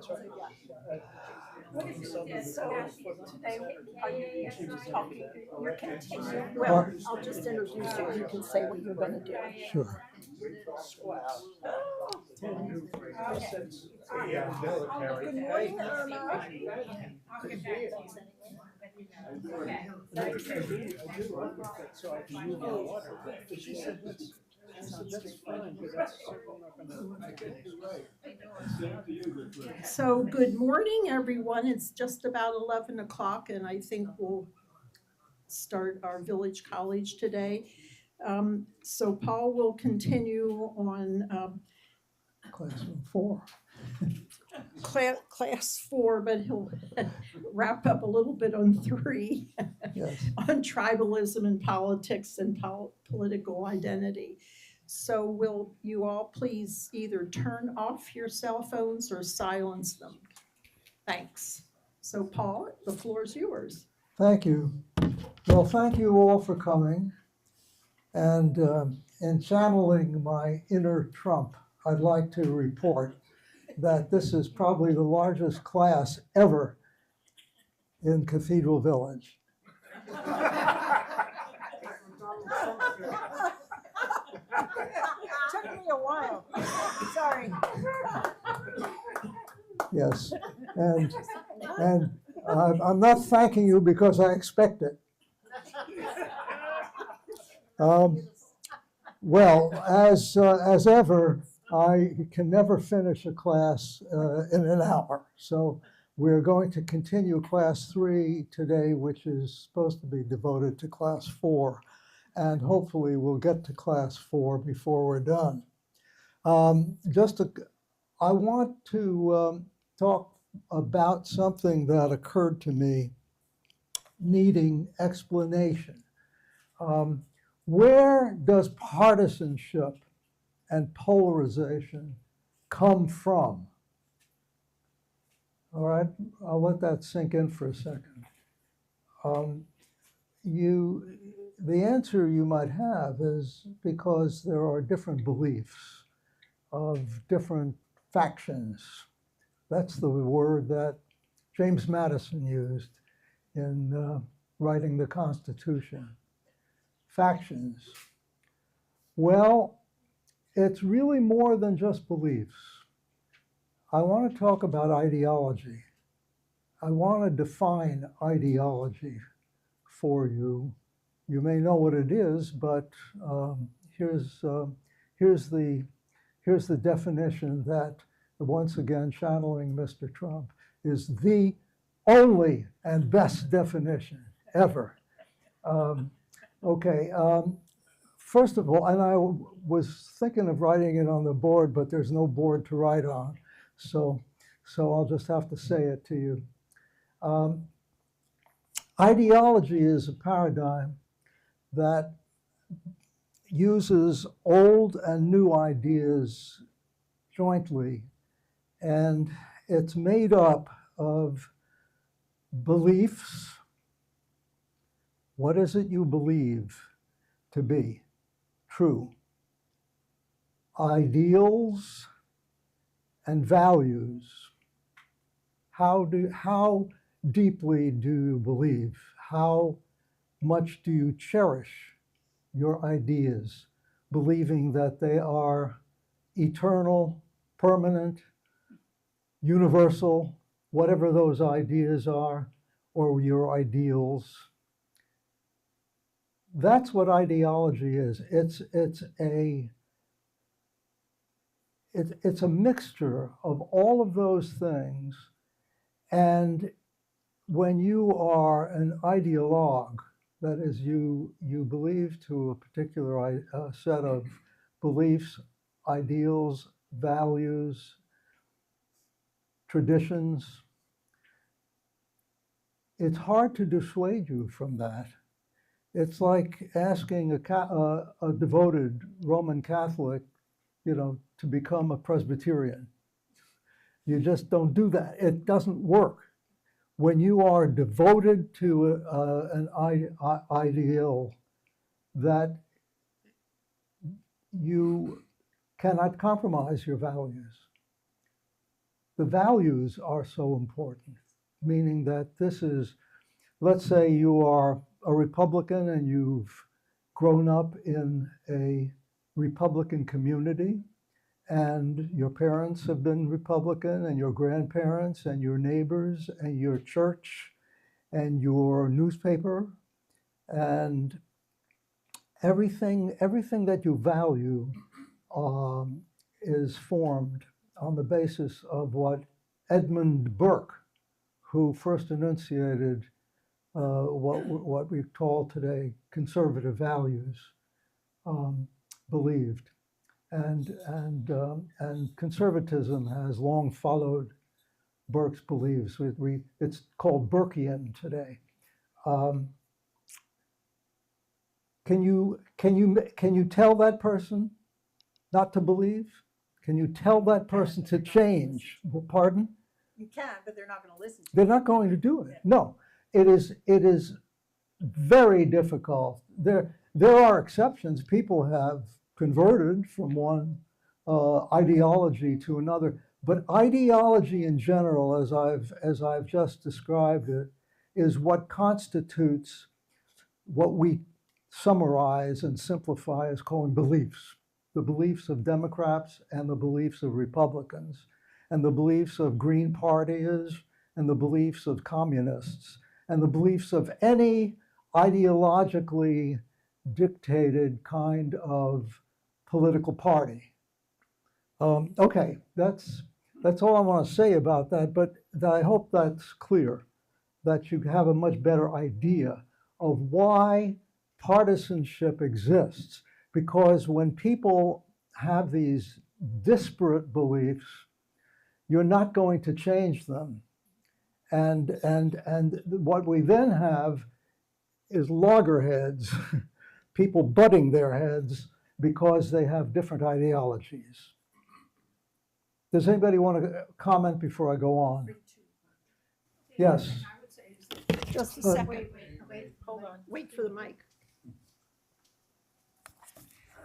So today, are you talking, you're continuing, well, I'll just introduce you, you can say what you're gonna do. Sure. Good morning, Irma. So good morning, everyone. It's just about 11 o'clock and I think we'll start our village college today. So Paul will continue on Classroom 4. class 4, but he'll wrap up a little bit on 3 Yes. on tribalism and politics and political identity. So will you all please either turn off your cell phones or silence them? Thanks. So Paul, the floor is yours. Thank you. Well, thank you all for coming. And in channeling my inner Trump, I'd like to report that this is probably the largest class ever in Cathedral Village. Took me a while. Sorry. Yes. And I'm not thanking you because I expect it. Well, as ever, I can never finish a class in an hour. So we're going to continue class 3 today, which is supposed to be devoted to class 4. And hopefully we'll get to class 4 before we're done. I want to talk about something that occurred to me needing explanation. Where does partisanship and polarization come from? All right, I'll let that sink in for a second. The answer you might have is because there are different beliefs of different factions. That's the word that James Madison used in writing the Constitution. Factions. Well, it's really more than just beliefs. I want to talk about ideology. I want to define ideology for you. You may know what it is, but here's the definition that, once again, channeling Mr. Trump, is the only and best definition ever. First of all, and I was thinking of writing it on the board, but there's no board to write on, so I'll just have to say it to you. Ideology is a paradigm that uses old and new ideas jointly, and it's made up of beliefs. What is it you believe to be true? Ideals and values. How deeply do you believe? How much do you cherish your ideas, believing that they are eternal, permanent, universal, whatever those ideas are, or your ideals? That's what ideology is. It's a mixture of all of those things. And when you are an ideologue, that is, you believe to a particular set of beliefs, ideals, values, traditions, it's hard to dissuade you from that. It's like asking a devoted Roman Catholic, to become a Presbyterian. You just don't do that. It doesn't work. When you are devoted to an ideal that you cannot compromise your values. the values are so important, meaning that this is, let's say you are a Republican and you've grown up in a Republican community, and your parents have been Republican, and your grandparents, and your neighbors, and your church, and your newspaper, and everything that you value is formed on the basis of what Edmund Burke, who first enunciated what we call today conservative values, believed. And conservatism has long followed Burke's beliefs. It's called Burkean today. Can you tell that person not to believe? Can you tell that person to change? Pardon? You can, but they're not going to listen to They're not going to do it. No, it is very difficult. There are exceptions. People have converted from one ideology to another, but ideology in general, as I've just described it, is what constitutes what we summarize and simplify as calling beliefs. The beliefs of Democrats and the beliefs of Republicans, and the beliefs of Green Parties, and the beliefs of communists, and the beliefs of any ideologically dictated kind of political party. Okay, that's all I want to say about that, but I hope that's clear, that you have a much better idea of why partisanship exists. Because when people have these disparate beliefs, you're not going to change them. And what we then have is loggerheads, people butting their heads because they have different ideologies. Does anybody want to comment before I go on? Yes. Just a second. Wait, hold on. Wait for the mic.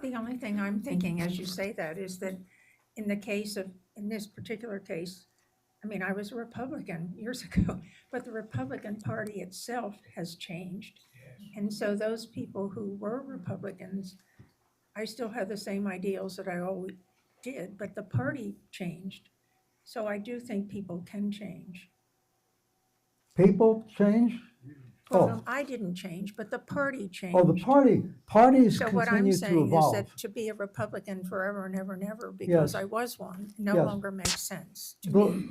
The only thing I'm thinking as you say that is that in this particular case, I mean, I was a Republican years ago, but the Republican Party itself has changed. And so those people who were Republicans, I still have the same ideals that I always did, but the party changed. So I do think people can change. People change? Well, I didn't change, but the party changed. Oh, the parties So what I'm continue to saying is evolve. that to be a Republican forever and ever and ever, because Yes. I was one, no Yes. longer makes sense to me.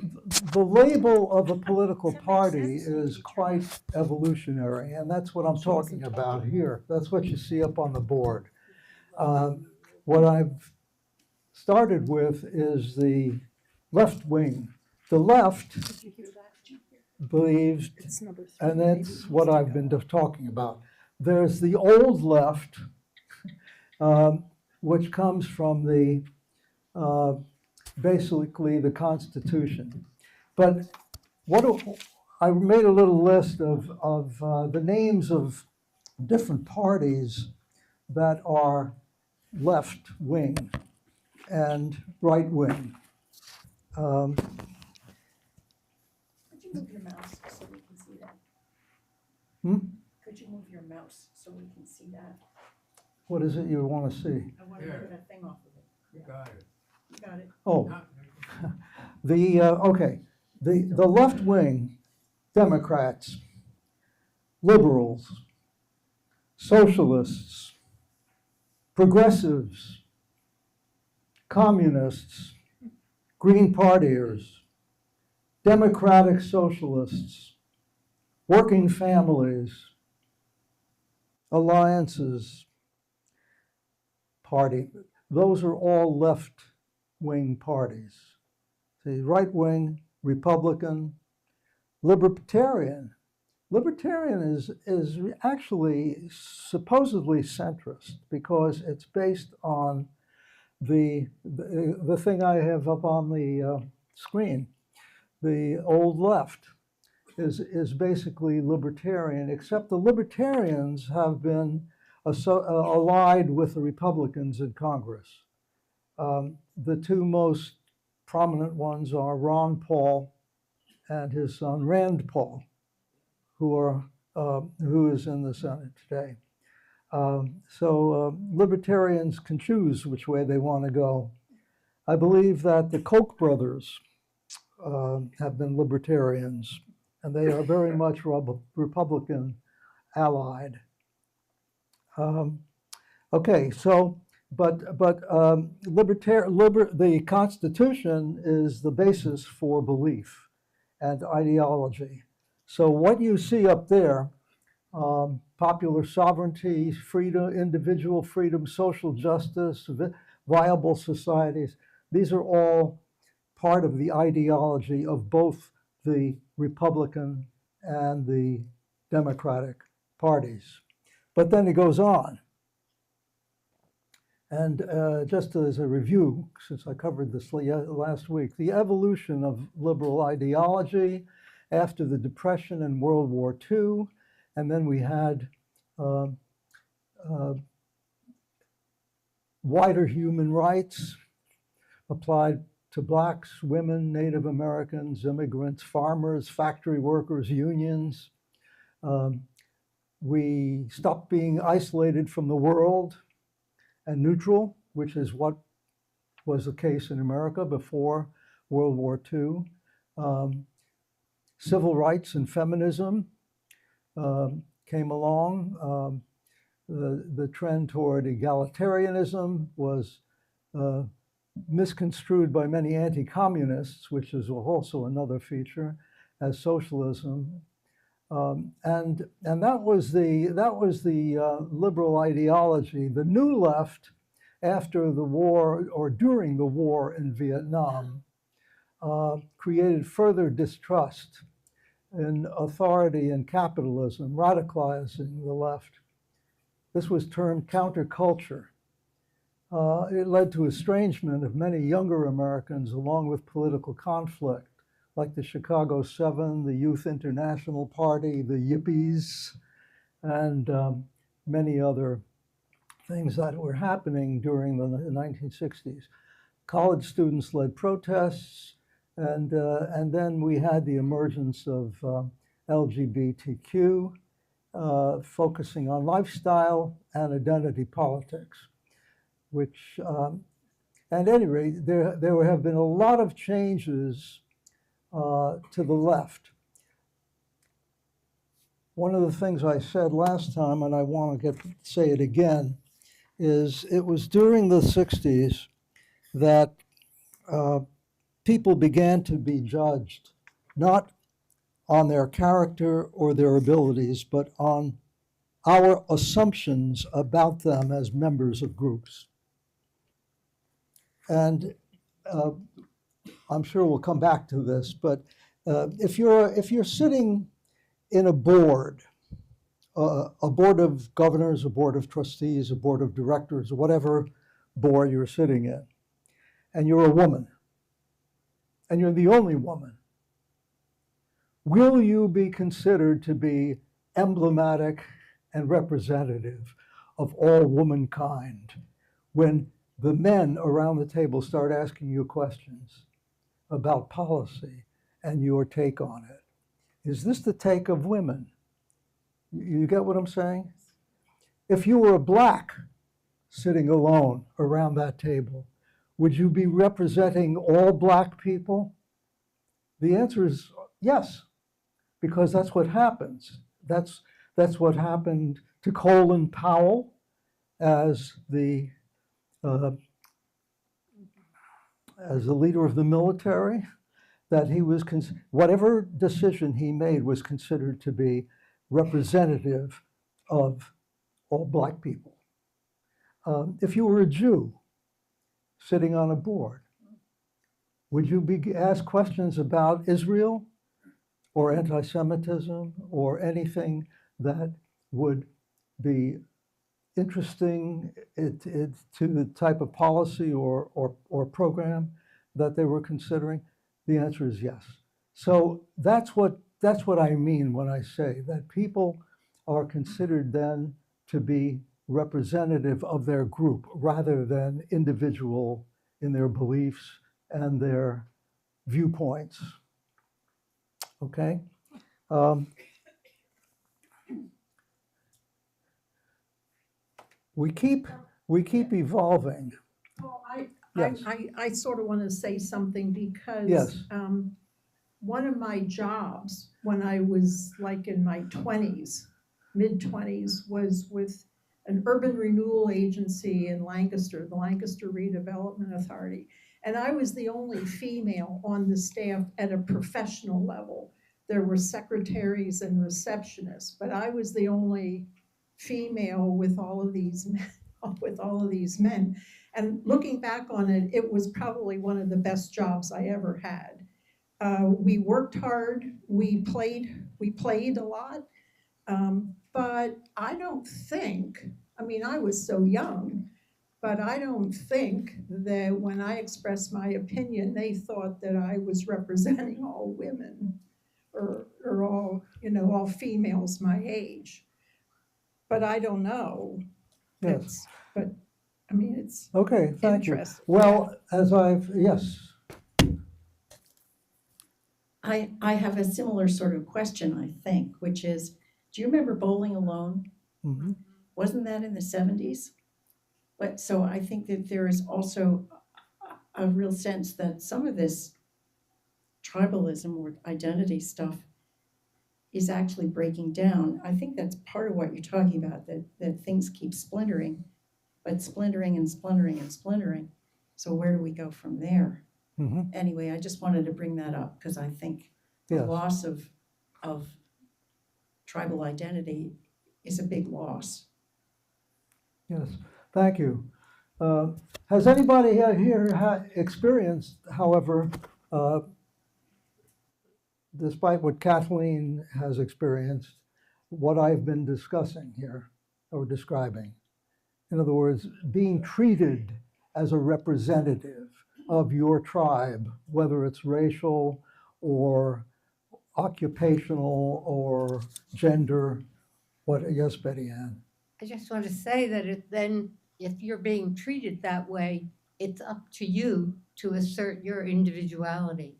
The label of a political Does that make party sense? is quite evolutionary, and that's what I'm talking about here. That's what you see up on the board. What I've started with is the left wing. The left believes, and that's what I've been talking about. There's the old left, which comes from the basically the Constitution. But I made a little list of the names of different parties that are left wing and right wing. Could you move your mouse so we can see that? Could you move your mouse so we can see that? What is it you want to see? I want to move that thing off of it. You got it. You got it. Oh, okay. The left wing, Democrats, liberals, socialists, progressives, communists, Green Partiers, democratic socialists, working families, alliances, party. Those are all left-wing parties. The right-wing, Republican, Libertarian. Libertarian is actually supposedly centrist because it's based on the thing I have up on the screen. The old left is basically libertarian, except the libertarians have been allied with the Republicans in Congress. The two most prominent ones are Ron Paul and his son Rand Paul, who is in the Senate today. So libertarians can choose which way they want to go. I believe that the Koch brothers have been libertarians, and they are very much Republican allied. Okay, so the Constitution is the basis for belief and ideology. So what you see up there, popular sovereignty, freedom, individual freedom, social justice, viable societies, these are all part of the ideology of both the Republican and the Democratic parties. But then it goes on. And just as a review, since I covered this last week, the evolution of liberal ideology after the Depression and World War II, and then we had wider human rights applied to blacks, women, Native Americans, immigrants, farmers, factory workers, unions. We stopped being isolated from the world and neutral, which is what was the case in America before World War II. Civil rights and feminism came along. The trend toward egalitarianism was misconstrued by many anti-communists, which is also another feature, as socialism. And that was the liberal ideology. The New Left, after the war or during the war in Vietnam, created further distrust in authority and capitalism, radicalizing the left. This was termed counterculture. It led to estrangement of many younger Americans along with political conflict, like the Chicago Seven, the Youth International Party, the Yippies, and many other things that were happening during the 1960s. College students led protests, and then we had the emergence of LGBTQ, focusing on lifestyle and identity politics, which, at any rate, there have been a lot of changes to the left. One of the things I said last time, and I want to say it again, is it was during the 60s that people began to be judged, not on their character or their abilities, but on our assumptions about them as members of groups. And I'm sure we'll come back to this, but if you're sitting in a board of governors, a board of trustees, a board of directors, whatever board you're sitting in, and you're a woman, and you're the only woman, will you be considered to be emblematic and representative of all womankind when the men around the table start asking you questions about policy and your take on it? Is this the take of women? You get what I'm saying? If you were a black sitting alone around that table, would you be representing all black people? The answer is yes, because that's what happens. That's what happened to Colin Powell as the leader of the military, that he was, whatever decision he made was considered to be representative of all black people. If you were a Jew sitting on a board, would you be asked questions about Israel or anti-Semitism or anything that would be interesting to the type of policy or program that they were considering? The answer is yes. So that's what I mean when I say that people are considered then to be representative of their group rather than individual in their beliefs and their viewpoints. Okay? We keep evolving. Well, Yes. I sort of want to say something because Yes. one of my jobs when I was like in my 20s, mid-20s, was with an urban renewal agency in Lancaster, the Lancaster Redevelopment Authority. And I was the only female on the staff at a professional level. There were secretaries and receptionists, but I was the only female with all of these men. And looking back on it, it was probably one of the best jobs I ever had. We worked hard, we played a lot, but I don't think, I mean, I was so young, but I don't think that when I expressed my opinion, they thought that I was representing all women or all, all females my age. But I don't know. Yes. But, I mean, it's Okay, thank you. interesting. Well, yes. I have a similar sort of question, I think, which is, do you remember Bowling Alone? Mm-hmm. Wasn't that in the 70s? But so I think that there is also a real sense that some of this tribalism or identity stuff is actually breaking down. I think that's part of what you're talking about, that things keep splintering, but splintering and splintering and splintering. So where do we go from there? Mm-hmm. Anyway, I just wanted to bring that up because I think the Yes. loss of tribal identity is a big loss. Yes, thank you. Has anybody here experienced, however, despite what Kathleen has experienced, what I've been discussing here or describing? In other words, being treated as a representative of your tribe, whether it's racial or occupational or gender. Yes, Betty Ann? I just want to say that if you're being treated that way, it's up to you to assert your individuality.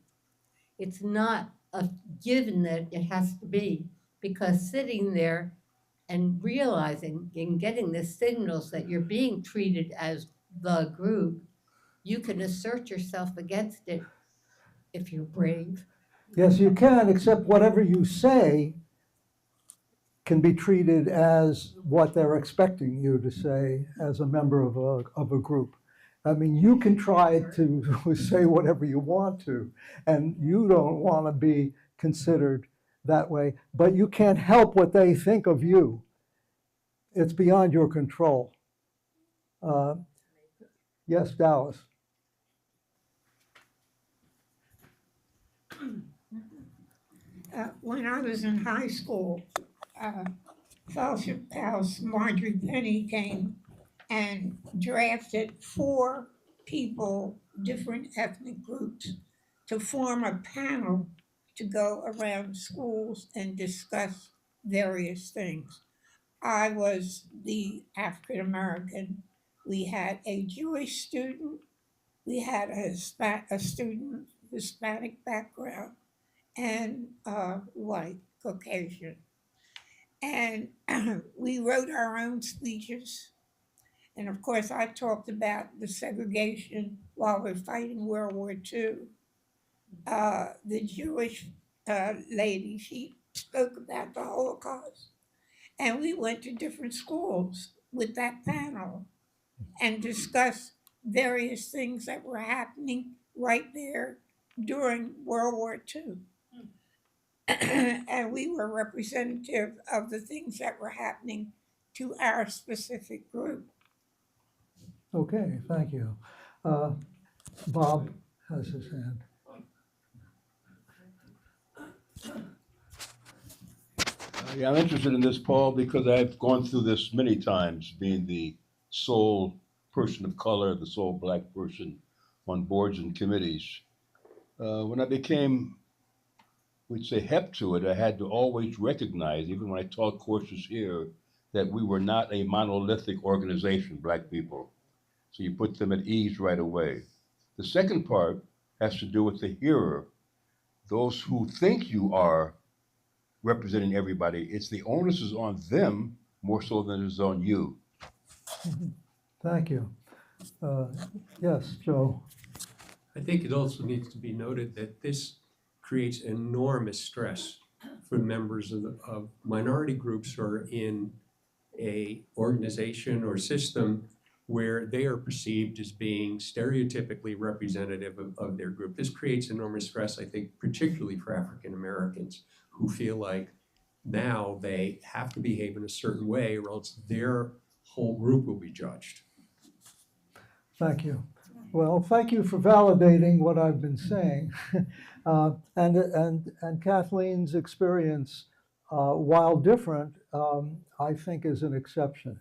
It's not a given that it has to be, because sitting there and realizing and getting the signals that you're being treated as the group, you can assert yourself against it if you're brave. Yes, you can, except whatever you say can be treated as what they're expecting you to say as a member of a group. I mean, you can try to say whatever you want to, and you don't want to be considered that way, but you can't help what they think of you. It's beyond your control. Yes, Dallas. When I was in high school, Fellowship House, Marjorie Penny came and drafted 4 people, different ethnic groups, to form a panel to go around schools and discuss various things. I was the African American. We had a Jewish student. We had a student, Hispanic background, and white, Caucasian. And we wrote our own speeches. And of course, I talked about the segregation while we're fighting World War II. The Jewish lady, she spoke about the Holocaust. And we went to different schools with that panel and discussed various things that were happening right there during World War II. And we were representative of the things that were happening to our specific group. Okay, thank you. Bob has his hand. Yeah, I'm interested in this, Paul, because I've gone through this many times, being the sole person of color, the sole black person on boards and committees. When I became, we'd say, hep to it, I had to always recognize, even when I taught courses here, that we were not a monolithic organization, black people. So you put them at ease right away. The second part has to do with the hearer. Those who think you are representing everybody, it's the onus is on them more so than it is on you. Thank you. Yes, Joe. I think it also needs to be noted that this creates enormous stress for members of minority groups who are in a organization or system where they are perceived as being stereotypically representative of their group. This creates enormous stress, I think, particularly for African Americans who feel like now they have to behave in a certain way or else their whole group will be judged. Thank you. Well, thank you for validating what I've been saying. And Kathleen's experience, while different, I think is an exception.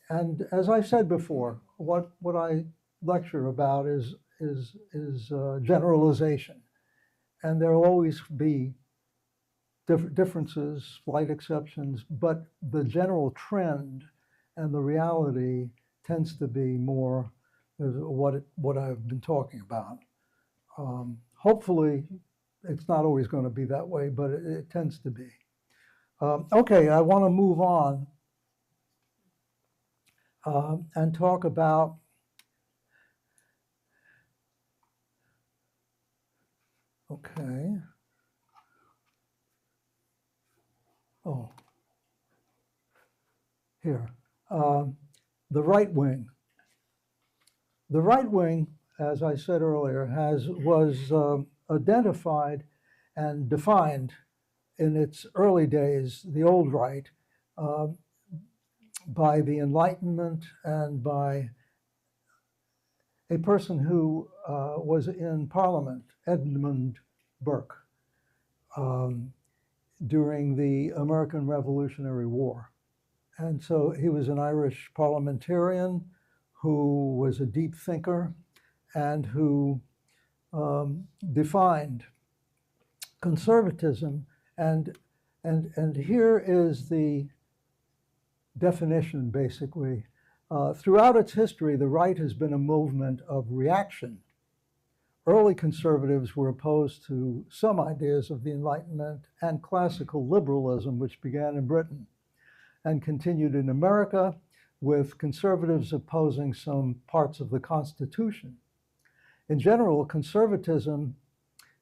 And as I said before, what I lecture about is generalization. And there will always be differences, slight exceptions, but the general trend and the reality tends to be more what I've been talking about. Hopefully, it's not always going to be that way, but it tends to be. Okay, I want to move on and talk about okay. Oh, here. The right wing. The right wing, as I said earlier, was identified and defined in its early days, the old right, by the Enlightenment and by a person who was in Parliament, Edmund Burke, during the American Revolutionary War. And so he was an Irish parliamentarian who was a deep thinker and who defined conservatism. And here is the definition, basically. Throughout its history, the right has been a movement of reaction. Early conservatives were opposed to some ideas of the Enlightenment and classical liberalism, which began in Britain and continued in America, with conservatives opposing some parts of the Constitution. In general, conservatism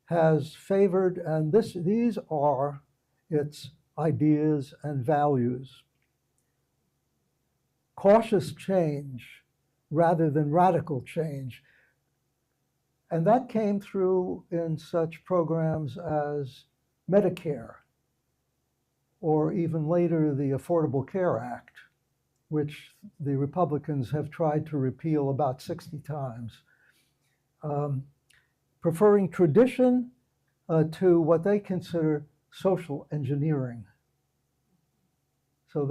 has favored, and these are its ideas and values: cautious change rather than radical change. And that came through in such programs as Medicare, or even later the Affordable Care Act, which the Republicans have tried to repeal about 60 times. Preferring tradition to what they consider social engineering. So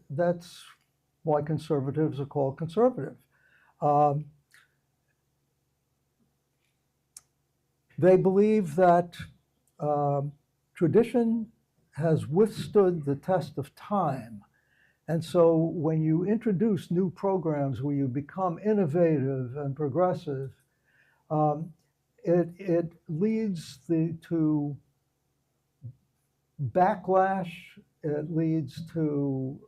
that's why conservatives are called conservative. They believe that tradition has withstood the test of time. And so when you introduce new programs where you become innovative and progressive, it leads to backlash, it leads to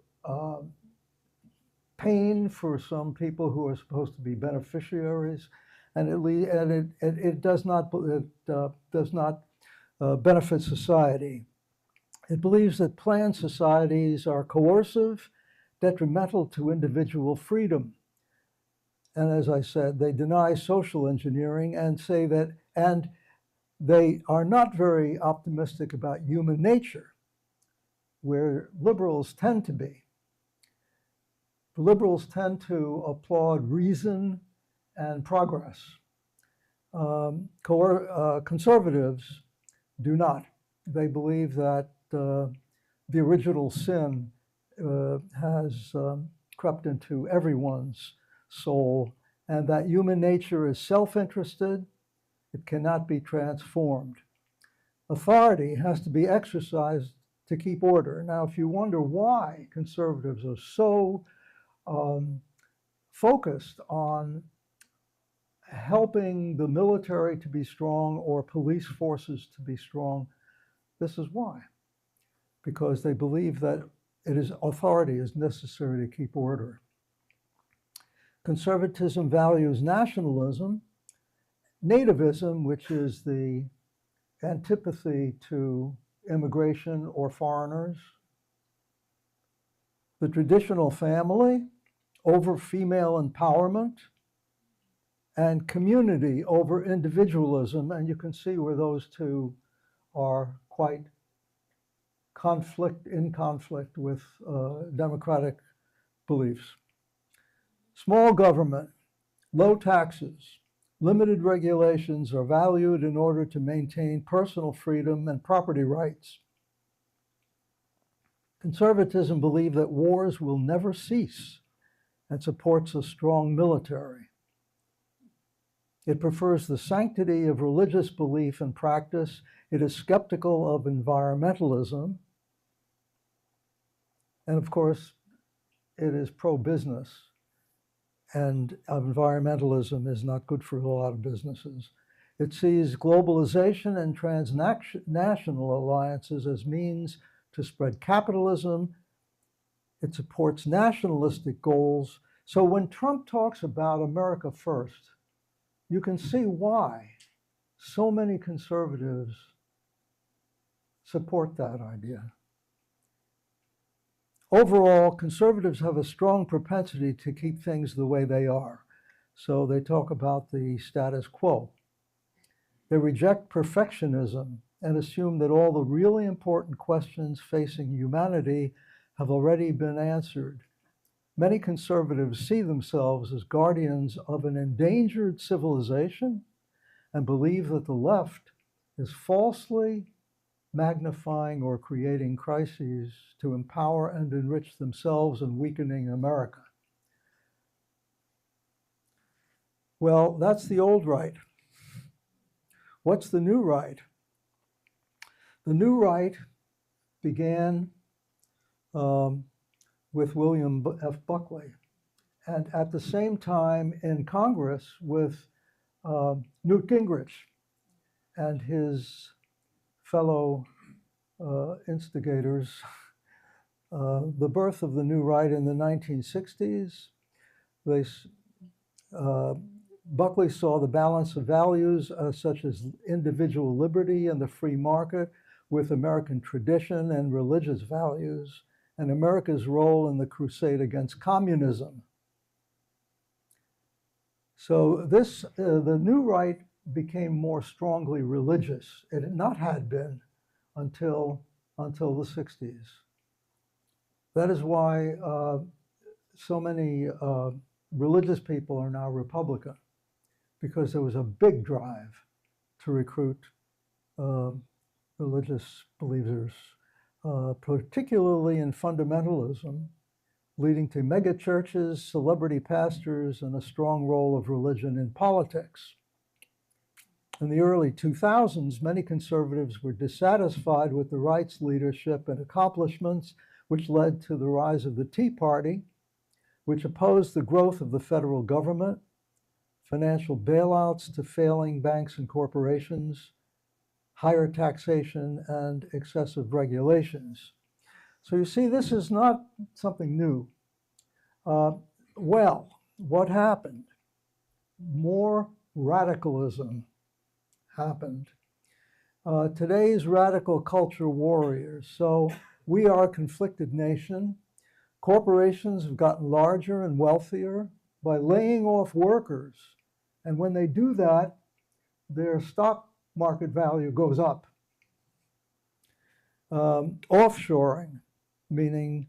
pain for some people who are supposed to be beneficiaries, and it does not benefit society. It believes that planned societies are coercive, detrimental to individual freedom. And as I said, they deny social engineering and say that, and they are not very optimistic about human nature, where liberals tend to be. Liberals tend to applaud reason and progress. Conservatives do not. They believe that the original sin has crept into everyone's soul, and that human nature is self-interested. It cannot be transformed. Authority has to be exercised to keep order. Now, if you wonder why conservatives are so focused on helping the military to be strong or police forces to be strong. This is why. Because they believe that authority is necessary to keep order. Conservatism values nationalism. Nativism, which is the antipathy to immigration or foreigners. The traditional family over female empowerment, and community over individualism. And you can see where those two are quite in conflict with democratic beliefs. Small government, low taxes, limited regulations are valued in order to maintain personal freedom and property rights. Conservatism believes that wars will never cease and supports a strong military. It prefers the sanctity of religious belief and practice. It is skeptical of environmentalism. And of course, it is pro-business. And environmentalism is not good for a lot of businesses. It sees globalization and transnational alliances as means to spread capitalism. It supports nationalistic goals. So when Trump talks about America first, you can see why so many conservatives support that idea. Overall, conservatives have a strong propensity to keep things the way they are. So they talk about the status quo. They reject perfectionism and assume that all the really important questions facing humanity have already been answered. Many conservatives see themselves as guardians of an endangered civilization and believe that the left is falsely magnifying or creating crises to empower and enrich themselves and weakening America. Well, that's the old right. What's the new right? The new right began with William F. Buckley, and at the same time in Congress with Newt Gingrich and his fellow instigators. The birth of the new right in the 1960s, Buckley saw the balance of values such as individual liberty and the free market with American tradition and religious values, and America's role in the crusade against communism. So the new right became more strongly religious. It had not had been until the 60s. That is why so many religious people are now Republican, because there was a big drive to recruit religious believers, particularly in fundamentalism, leading to mega churches, celebrity pastors, and a strong role of religion in politics. In the early 2000s, many conservatives were dissatisfied with the right's leadership and accomplishments, which led to the rise of the Tea Party, which opposed the growth of the federal government, financial bailouts to failing banks and corporations, higher taxation, and excessive regulations. So you see, this is not something new. Well, what happened? More radicalism happened. Today's radical culture warriors. So we are a conflicted nation. Corporations have gotten larger and wealthier by laying off workers. And when they do that, their stock market value goes up. Offshoring, meaning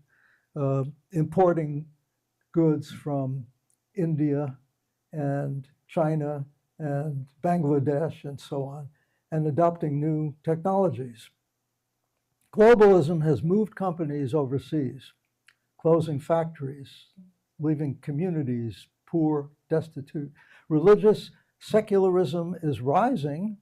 importing goods from India and China and Bangladesh and so on, and adopting new technologies. Globalism has moved companies overseas, closing factories, leaving communities poor, destitute. Religious secularism is rising.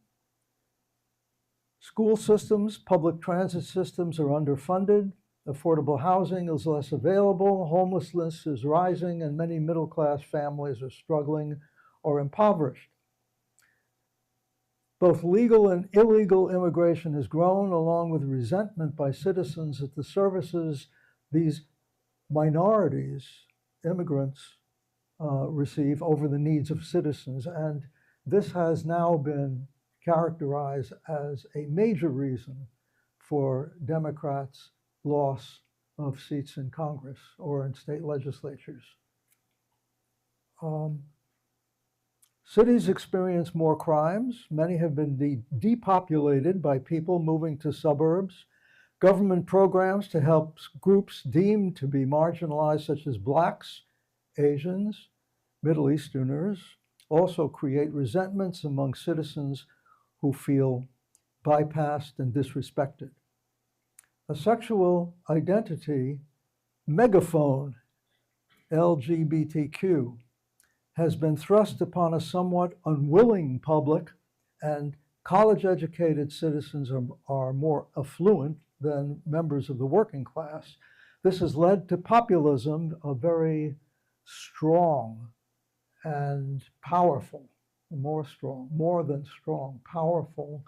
School systems, public transit systems are underfunded. Affordable housing is less available. Homelessness is rising, and many middle-class families are struggling or impoverished. Both legal and illegal immigration has grown, along with resentment by citizens at the services these minorities, immigrants, receive over the needs of citizens. And this has now been characterized as a major reason for Democrats' loss of seats in Congress or in state legislatures. Cities experience more crimes. Many have been depopulated by people moving to suburbs. Government programs to help groups deemed to be marginalized, such as Blacks, Asians, Middle Easterners, also create resentments among citizens who feel bypassed and disrespected. A sexual identity megaphone, LGBTQ, has been thrust upon a somewhat unwilling public, and college-educated citizens are more affluent than members of the working class. This has led to populism, a very strong and powerful, more than strong, powerful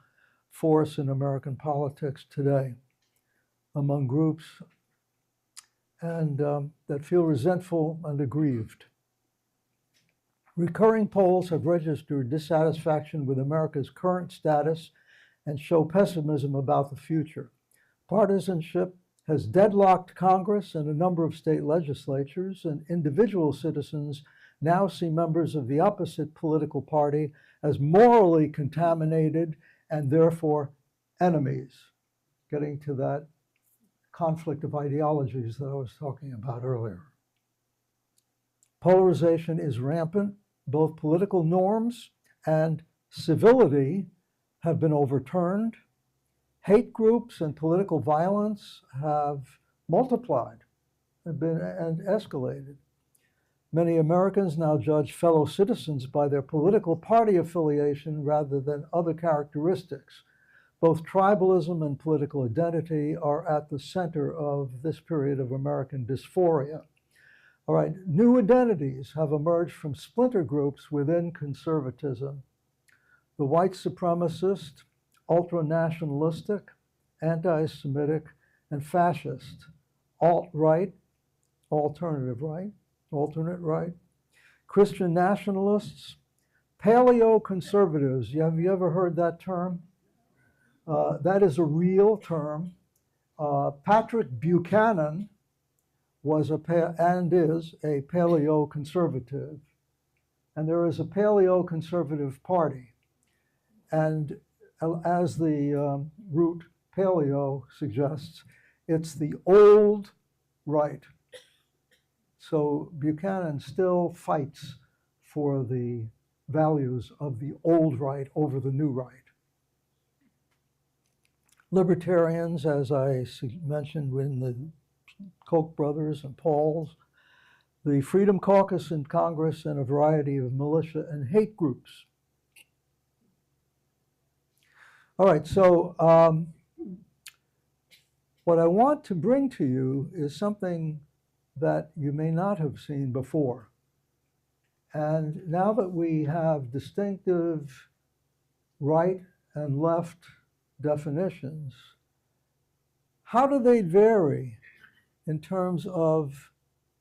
force in American politics today among groups and that feel resentful and aggrieved. Recurring polls have registered dissatisfaction with America's current status and show pessimism about the future. Partisanship has deadlocked Congress and a number of state legislatures, and individual citizens now see members of the opposite political party as morally contaminated and therefore enemies, getting to that conflict of ideologies that I was talking about earlier. Polarization is rampant. Both political norms and civility have been overturned. Hate groups and political violence have multiplied and escalated. Many Americans now judge fellow citizens by their political party affiliation rather than other characteristics. Both tribalism and political identity are at the center of this period of American dysphoria. All right, new identities have emerged from splinter groups within conservatism. The white supremacist, ultra-nationalistic, anti-Semitic, and fascist, alt-right, alternative right, alternate right, Christian nationalists, paleo-conservatives. Have you ever heard that term? That is a real term. Patrick Buchanan was and is a paleo-conservative, and there is a paleo-conservative party. And as the root paleo suggests, it's the old right. So Buchanan still fights for the values of the old right over the new right. Libertarians, as I mentioned in the Koch brothers and Pauls, the Freedom Caucus in Congress, and a variety of militia and hate groups. All right, so what I want to bring to you is something that you may not have seen before. And now that we have distinctive right and left definitions, how do they vary in terms of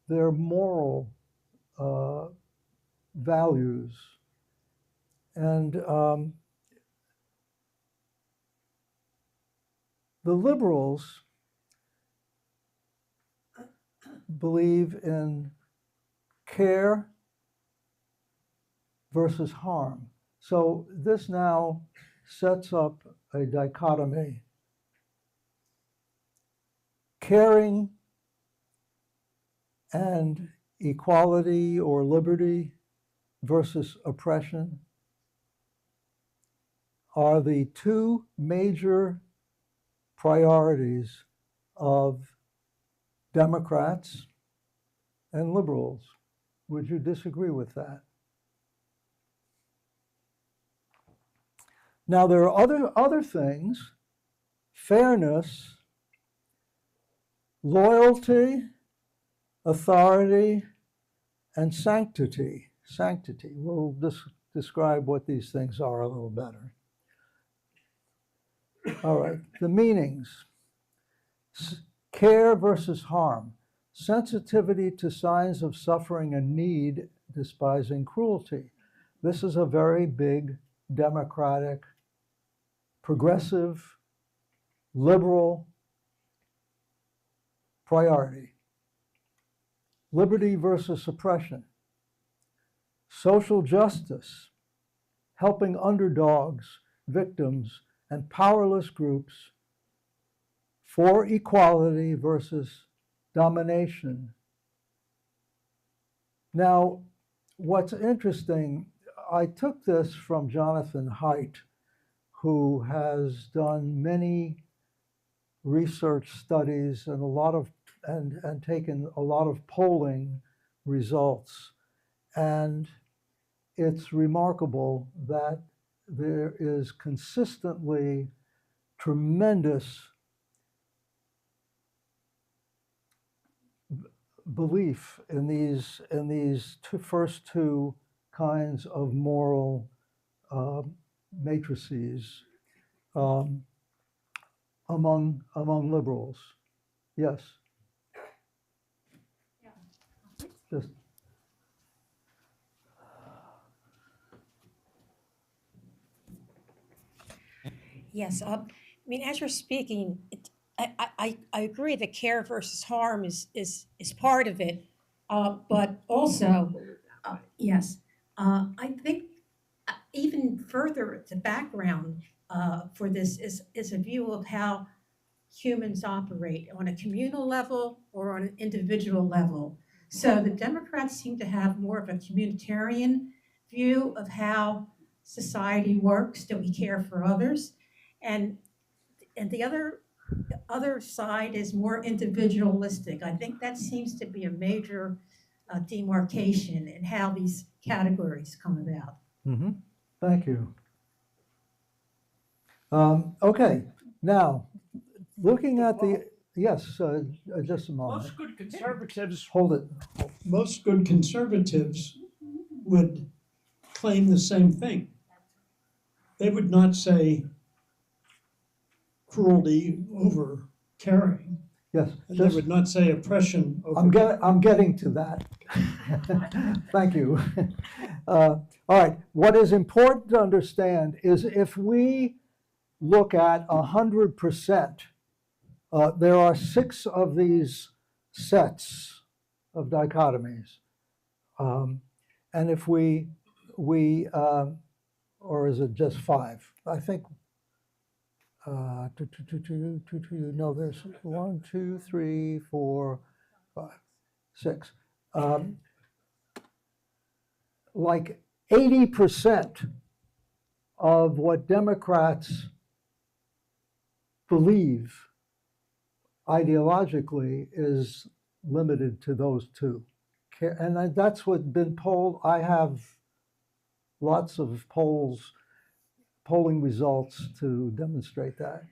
their moral values? And the liberals believe in care versus harm. So this now sets up a dichotomy. Caring and equality or liberty versus oppression are the two major priorities of Democrats and liberals. Would you disagree with that? Now, there are other things: fairness, loyalty, authority, and sanctity. Sanctity. We'll describe what these things are a little better. All right, the meanings. Care versus harm. Sensitivity to signs of suffering and need, despising cruelty. This is a very big democratic, progressive, liberal priority. Liberty versus oppression. Social justice, helping underdogs, victims, and powerless groups for equality versus domination. Now, what's interesting, I took this from Jonathan Haidt, who has done many research studies and taken a lot of polling results. And it's remarkable that there is consistently tremendous belief in these first two kinds of moral matrices among liberals. Yes. Just. Yes, I mean, as you're speaking, I agree that care versus harm is part of it, but also, yes, I think even further, the background for this is a view of how humans operate on a communal level or on an individual level. So the Democrats seem to have more of a communitarian view of how society works, that we care for others. And the other side is more individualistic. I think that seems to be a major demarcation in how these categories come about. Mm-hmm. Thank you. Okay, now looking at the yes, just a moment. Most good conservatives, Hold it. most good conservatives would claim the same thing. They would not say cruelty over caring. Yes, And they would not say oppression over. I'm getting to that. Thank you. All right. What is important to understand is if we look at 100%, there are 6 of these sets of dichotomies, and if we or is it just 5? I think. No, there's 1, 2, 3, 4, 5, 6. Like 80% of what Democrats believe ideologically is limited to those 2. And that's what's been polled. I have lots of polling results to demonstrate that.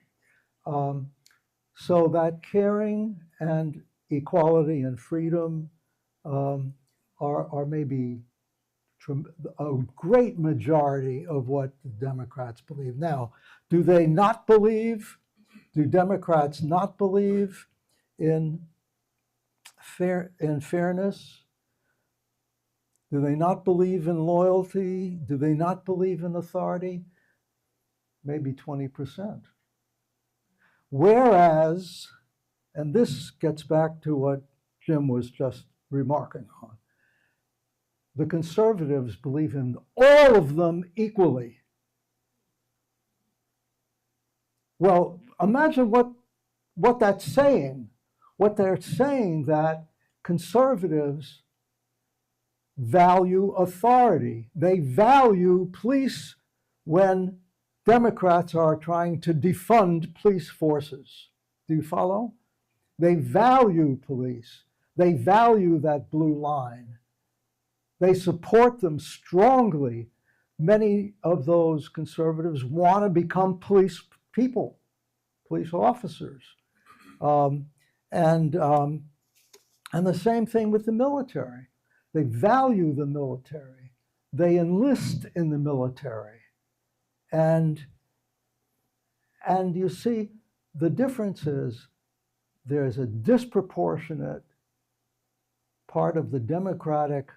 So that caring and equality and freedom are maybe a great majority of what the Democrats believe. Now, do Democrats not believe in fairness? Do they not believe in loyalty? Do they not believe in authority? Maybe 20%. Whereas, and this gets back to what Jim was just remarking on, the conservatives believe in all of them equally. Well, imagine what that's saying. What they're saying that conservatives value authority. They value police when Democrats are trying to defund police forces. Do you follow? They value police. They value that blue line. They support them strongly. Many of those conservatives want to become police people, police officers. And the same thing with the military. They value the military. They enlist in the military. And And you see, the difference is there's a disproportionate part of the Democratic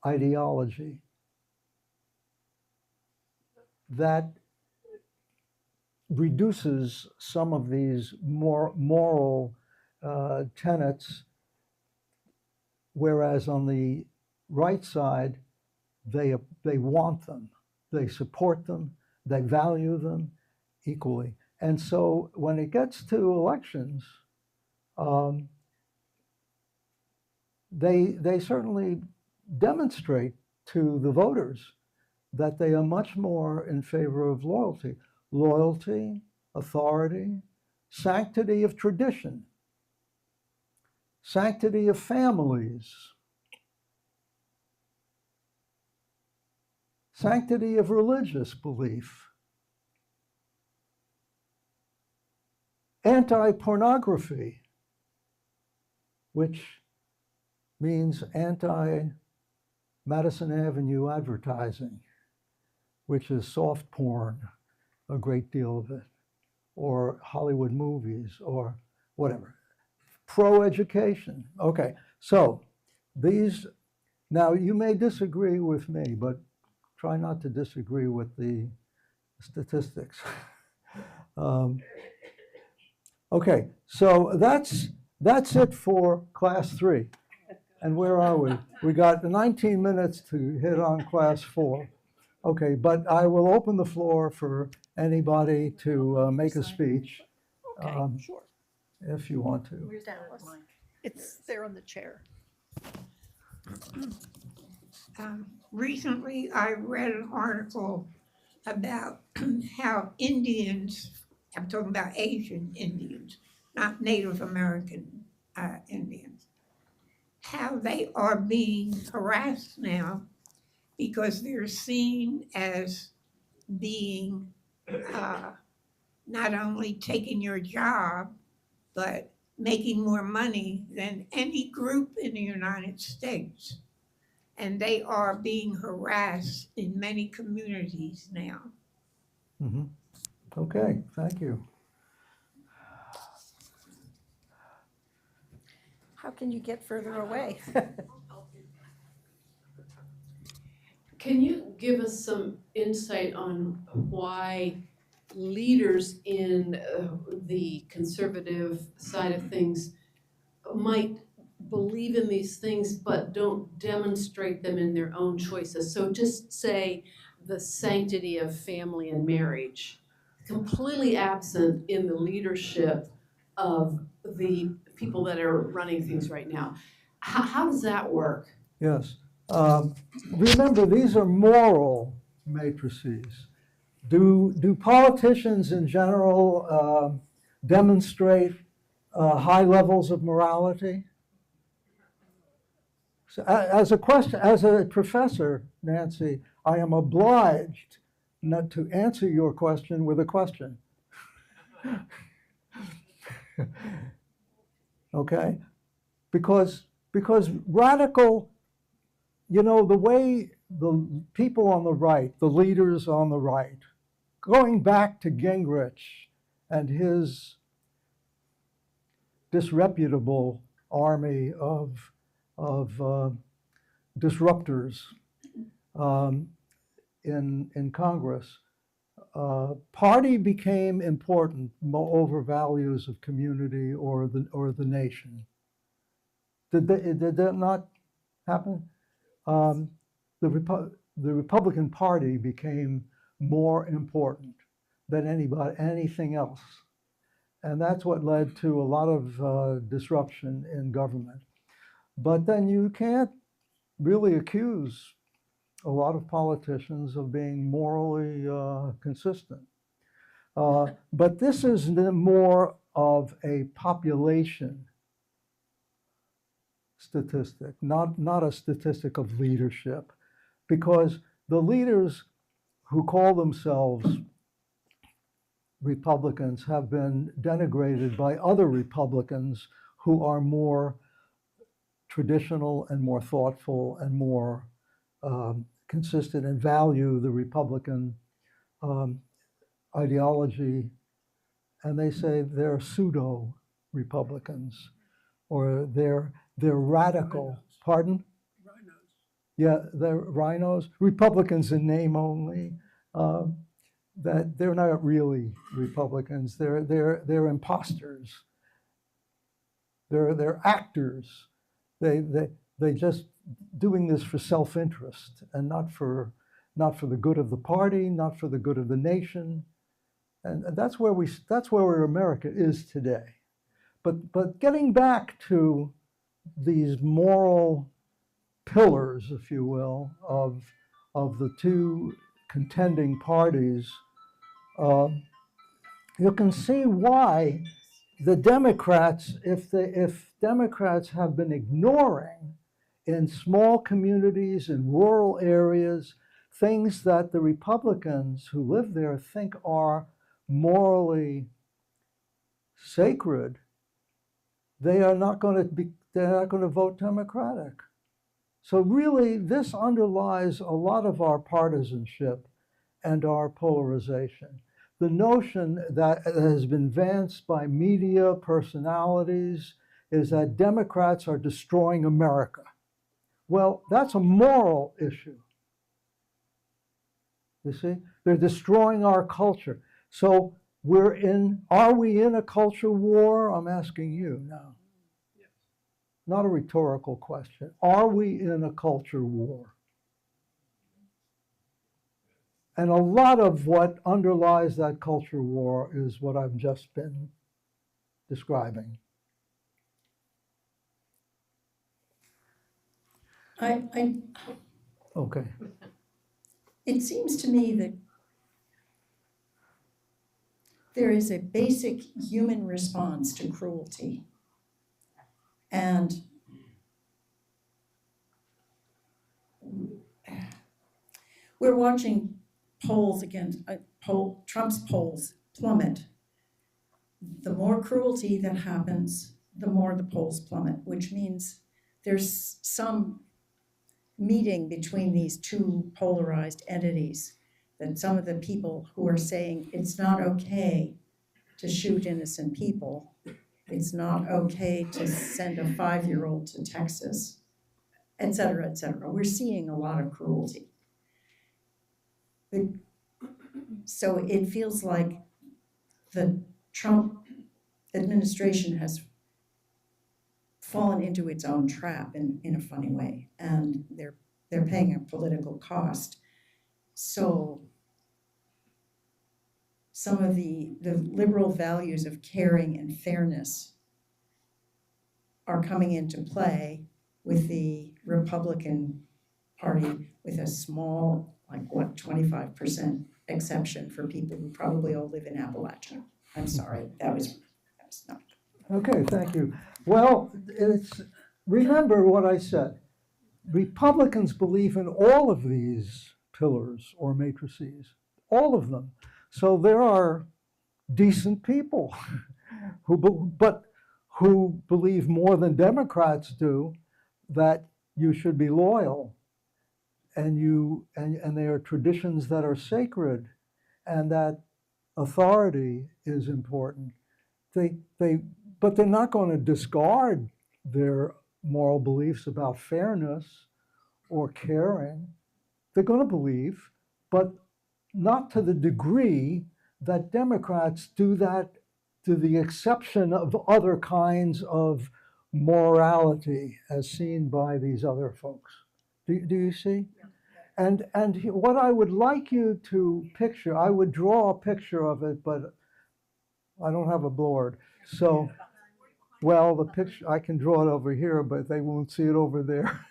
ideology that reduces some of these more moral tenets, whereas on the right side, they want them, they support them, they value them equally. And so when it gets to elections, they certainly demonstrate to the voters that they are much more in favor of loyalty, authority, sanctity of tradition, sanctity of families, sanctity of religious belief, anti-pornography, which means anti-Madison Avenue advertising, which is soft porn, a great deal of it, or Hollywood movies, or whatever. Pro-education. Okay, so these, now you may disagree with me, but try not to disagree with the statistics. Okay, so that's it for class 3. And where are we? We got 19 minutes to hit on class 4. Okay, but I will open the floor for anybody to make a speech. Okay, sure. If you want to. Where's Alice? It's there on the chair. Recently, I read an article about how Indians, I'm talking about Asian Indians, not Native American Indians, how they are being harassed now because they're seen as being not only taking your job, but making more money than any group in the United States. And they are being harassed in many communities now. Mhm. Okay, thank you. How can you get further away? Can you give us some insight on why leaders in the conservative side of things might believe in these things but don't demonstrate them in their own choices? So just say the sanctity of family and marriage, completely absent in the leadership of the people that are running things right now. How does that work? Yes. Remember, these are moral matrices. Do politicians in general demonstrate high levels of morality? So, as a professor, Nancy, I am obliged not to answer your question with a question. Okay? Because radical, you know, the way the people on the right, the leaders on the right, going back to Gingrich and his disreputable army of disruptors in Congress, party became important over values of community or the nation. Did that not happen? The Republican Party became more important than anything else. And that's what led to a lot of disruption in government. But then you can't really accuse a lot of politicians of being morally consistent. But this is more of a population statistic, not a statistic of leadership, because the leaders who call themselves Republicans have been denigrated by other Republicans who are more traditional and more thoughtful and more consistent and value the Republican ideology, and they say they're pseudo Republicans or they're radical. Pardon? Yeah, they're rhinos, Republicans in name only. That they're not really Republicans. They're imposters. They're actors. They just doing this for self-interest and not for the good of the party, not for the good of the nation. And that's where America is today. But getting back to these moral pillars, if you will, of the two contending parties, you can see why the Democrats, if Democrats have been ignoring in small communities, in rural areas, things that the Republicans who live there think are morally sacred, they're not going to vote Democratic. So really, this underlies a lot of our partisanship and our polarization. The notion that has been advanced by media personalities is that Democrats are destroying America. Well, that's a moral issue. You see, they're destroying our culture. So are we in a culture war? I'm asking you now. Not a rhetorical question. Are we in a culture war? And a lot of what underlies that culture war is what I've just been describing. Okay. It seems to me that there is a basic human response to cruelty. And we're watching polls against Trump's polls plummet. The more cruelty that happens, the more the polls plummet, which means there's some meeting between these two polarized entities, that some of the people who are saying it's not okay to shoot innocent people, it's not okay to send a 5-year-old to Texas, et cetera, et cetera. We're seeing a lot of cruelty. So it feels like the Trump administration has fallen into its own trap in a funny way, and they're paying a political cost. So some of the liberal values of caring and fairness are coming into play with the Republican Party, with a small, 25% exception for people who probably all live in Appalachia. I'm sorry, that was not. Okay, thank you. Well, remember what I said. Republicans believe in all of these pillars or matrices, all of them. So there are decent people who believe more than Democrats do that you should be loyal, and there are traditions that are sacred, and that authority is important. But they're not going to discard their moral beliefs about fairness or caring. They're going to believe, but not to the degree that Democrats do that, to the exception of other kinds of morality as seen by these other folks. Do you see? And what I would like you to picture, I would draw a picture of it, but I don't have a board. So, well, the picture, I can draw it over here, but they won't see it over there.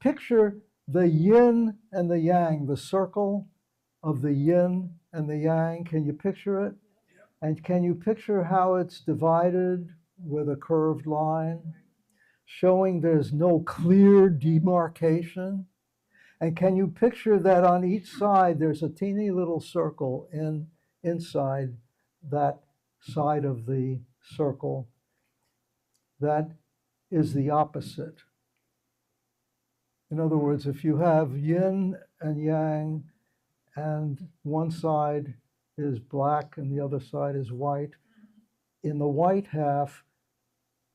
Picture the yin and the yang, the circle of the yin and the yang. Can you picture it? And can you picture how it's divided with a curved line, showing there's no clear demarcation? And can you picture that on each side there's a teeny little circle inside that side of the circle that is the opposite? In other words, if you have yin and yang, and one side is black and the other side is white. In the white half,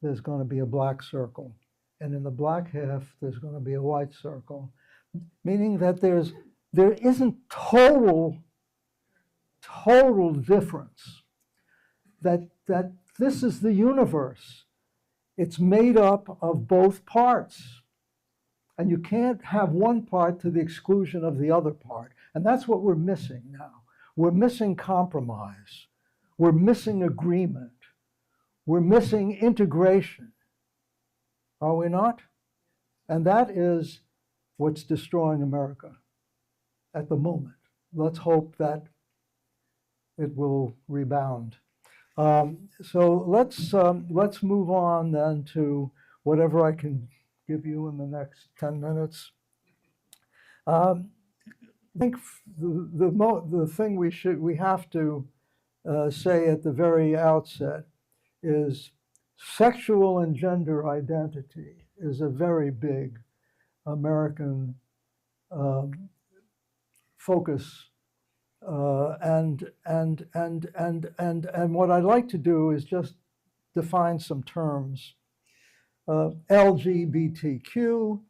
there's going to be a black circle. And in the black half, there's going to be a white circle. Meaning that there isn't total difference. That this is the universe. It's made up of both parts. And you can't have one part to the exclusion of the other part. And that's what we're missing now. We're missing compromise. We're missing agreement. We're missing integration. Are we not? And that is what's destroying America at the moment. Let's hope that it will rebound. So let's move on then to whatever I can give you in the next 10 minutes. I think the thing we have to say at the very outset is sexual and gender identity is a very big American focus. And what I'd like to do is just define some terms. LGBTQ,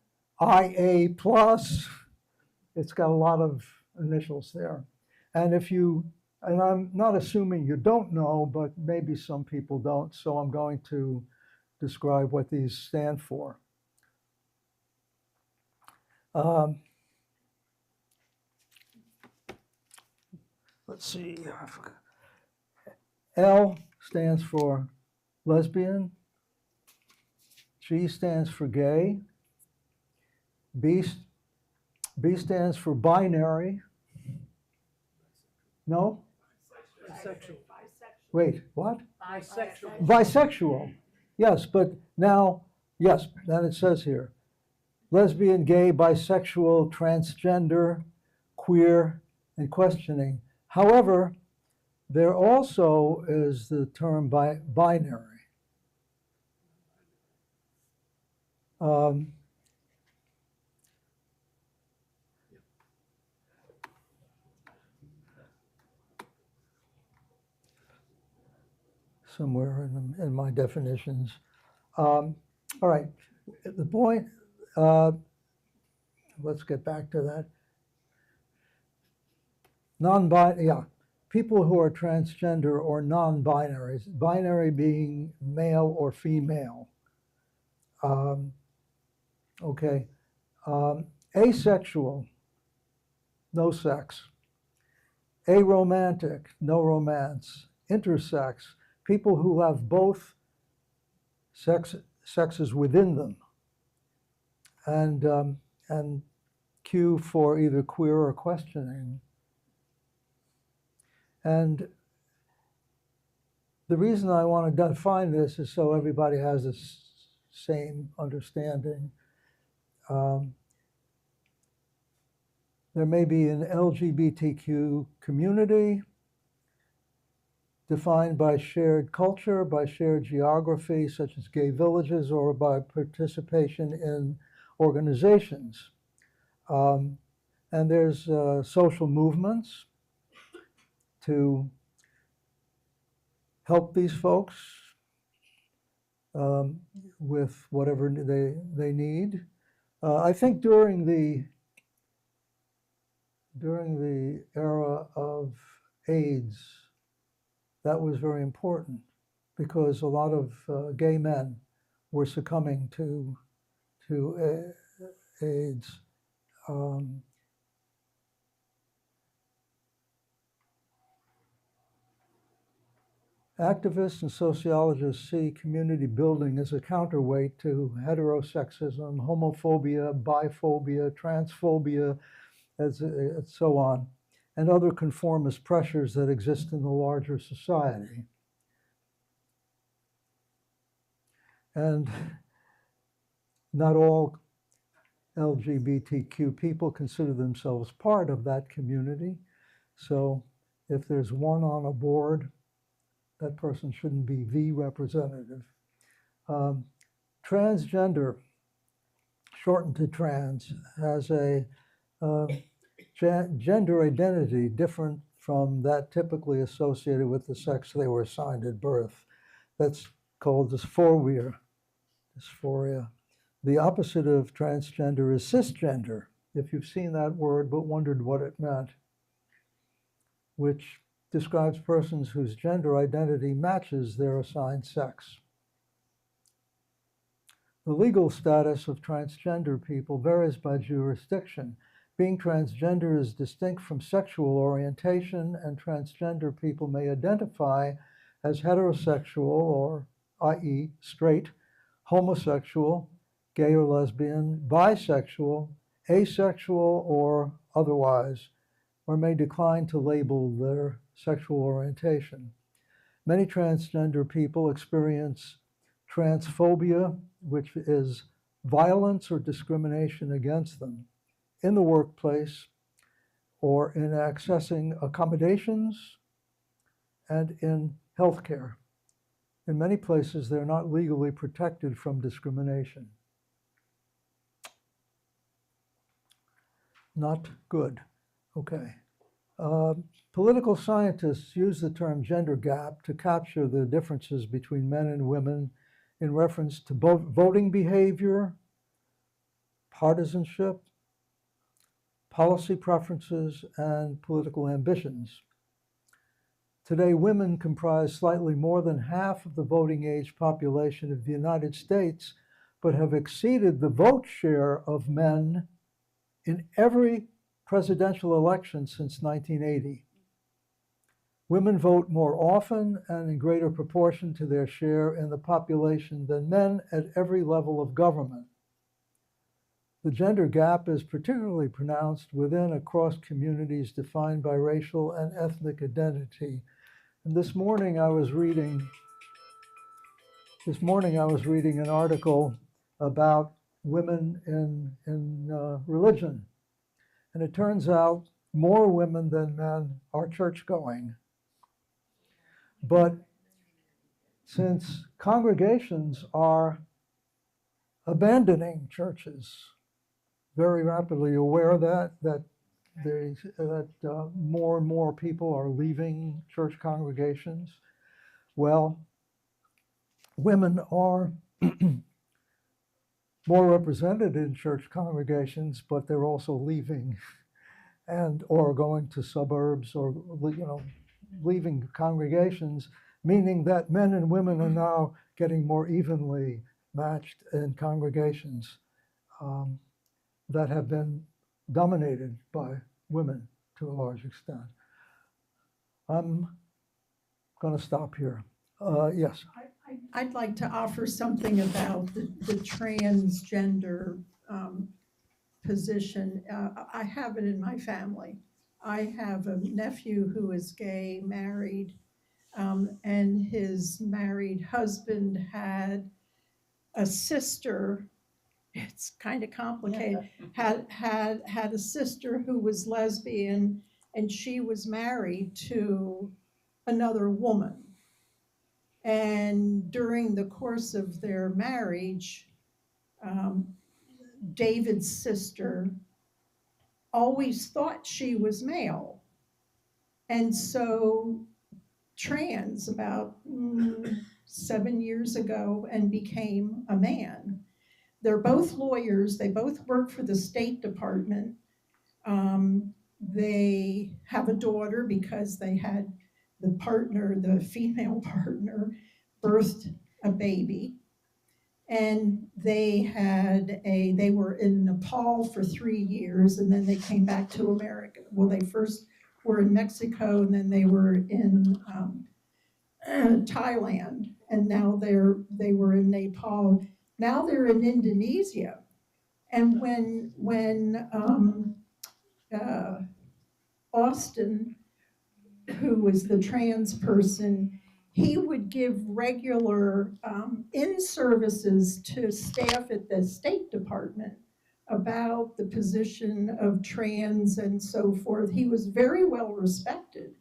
IA+, it's got a lot of initials there. And and I'm not assuming you don't know, but maybe some people don't, so I'm going to describe what these stand for. Let's see. L stands for lesbian. G stands for gay. B stands for binary. No? Bisexual. Wait, what? Bisexual. Bisexual. Yes, but now, yes, then it says here, lesbian, gay, bisexual, transgender, queer, and questioning. However, there also is the term binary. Somewhere in my definitions. All right, the point, let's get back to that. People who are transgender or non-binaries, binary being male or female. Okay, asexual, no sex. Aromantic, no romance. Intersex, people who have both sexes within them. And Q for either queer or questioning. And the reason I want to define this is so everybody has the same understanding. There may be an LGBTQ community defined by shared culture, by shared geography, such as gay villages, or by participation in organizations. And there's social movements to help these folks with whatever they need. I think during the era of AIDS, that was very important because a lot of gay men were succumbing to AIDS. Activists and sociologists see community building as a counterweight to heterosexism, homophobia, biphobia, transphobia, and so on, and other conformist pressures that exist in the larger society. And not all LGBTQ people consider themselves part of that community. So if there's one on a board, that person shouldn't be the representative. Transgender, shortened to trans, has a gender identity different from that typically associated with the sex they were assigned at birth. That's called dysphoria. The opposite of transgender is cisgender, if you've seen that word but wondered what it meant, which describes persons whose gender identity matches their assigned sex. The legal status of transgender people varies by jurisdiction. Being transgender is distinct from sexual orientation, and transgender people may identify as heterosexual, or i.e. straight, homosexual, gay or lesbian, bisexual, asexual, or otherwise, or may decline to label their sexual orientation. Many transgender people experience transphobia, which is violence or discrimination against them in the workplace or in accessing accommodations and in healthcare. In many places, they're not legally protected from discrimination. Not good. Okay. Political scientists use the term gender gap to capture the differences between men and women in reference to both voting behavior, partisanship, policy preferences, and political ambitions. Today, women comprise slightly more than half of the voting age population of the United States, but have exceeded the vote share of men in every presidential election since 1980. Women vote more often and in greater proportion to their share in the population than men at every level of government. The gender gap is particularly pronounced within across communities defined by racial and ethnic identity. And this morning I was reading an article about women in religion. And it turns out more women than men are church-going. But since congregations are abandoning churches very rapidly, aware of that more and more people are leaving church congregations, well, women are more represented in church congregations, but they're also leaving and or going to suburbs or leaving congregations, meaning that men and women are now getting more evenly matched in congregations that have been dominated by women to a large extent. I'm going to stop here. Yes. I'd like to offer something about the transgender position. I have it in my family. I have a nephew who is gay, married, and his married husband had a sister. It's kind of complicated. Had a sister who was lesbian, and she was married to another woman. And during the course of their marriage, David's sister always thought she was male. And so trans about 7 years ago and became a man. They're both lawyers. They both work for the State Department. They have a daughter because they had the female partner, birthed a baby. And they were in Nepal for 3 years, and then they came back to America. Well, they first were in Mexico, and then they were in Thailand, and now they were in Nepal. Now they're in Indonesia. And when Austin, who was the trans person, he would give regular in-services to staff at the State Department about the position of trans and so forth. He was very well respected.